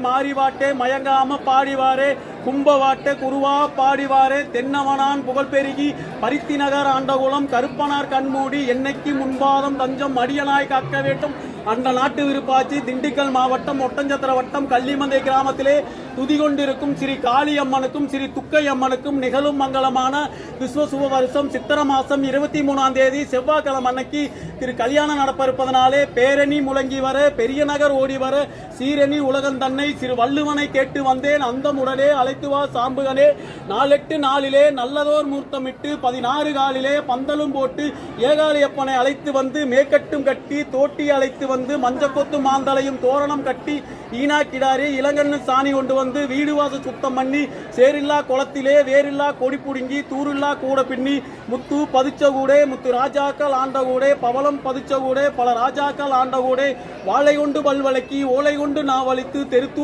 மாறிவாட்டே மயங்காம பாடிவாரே கும்பவாட்டே குருவா பாடிவாரே தென்னவனான் புகழ் பெருகி பருத்தி நகர் ஆண்டகுளம் கருப்பனார் கண்மூடி என்னைக்கு முன்பாதம் தஞ்சம் அடியனாய் காக்க வேண்டும். அந்த நாட்டு விருப்பாச்சி திண்டுக்கல் மாவட்டம் ஒட்டஞ்சத்திர வட்டம் கள்ளிமந்தை கிராமத்திலே துதி கொண்டிருக்கும் ஸ்ரீ காளியம்மனுக்கும் ஸ்ரீ துக்கை அம்மனுக்கும் நிகழும் மங்களமான விஸ்வசுப வருஷம் சித்திர மாசம் 23ஆம் தேதி செவ்வாய்க்கிழமை அன்னைக்கு கல்யாணம் நடப்பதனாலே பேரணி முழங்கி வர பெரிய நகர் ஓடி வர சீரணி உலகந்தன்னை சிறு வள்ளுவனை கேட்டு வந்தேன் அந்தமுடனே அழைத்து வா சாம்புகளே 4-8 நாளிலே நல்லதோர் மூர்த்தமிட்டு 16 காலிலே பந்தலும் போட்டு ஏகாலியப்பனை அழைத்து வந்து மேக்கட்டும் கட்டி தோட்டி அழைத்து வந்து மஞ்சக்கொத்து மாந்தலையும் தோரணம் கட்டி ஈனா கிடாரி இளங்கண்ணு சாணி கொண்டு வந்து வீடு வாச சுத்தம் பண்ணி சேரில்லா குளத்திலே வேரில்லா கொடி புடுங்கி தூரில்லா கூட பின்னி முத்து பதிச்ச கூடே முத்து ராஜாக்கள் ஆண்ட கூடே பவளம் பதிச்ச கூடே பல ராஜாக்கள் ஆண்ட கூடே வாழை கொண்டு பல்வழக்கி ஓலை கொண்டு நாவழித்து தெருத்தூ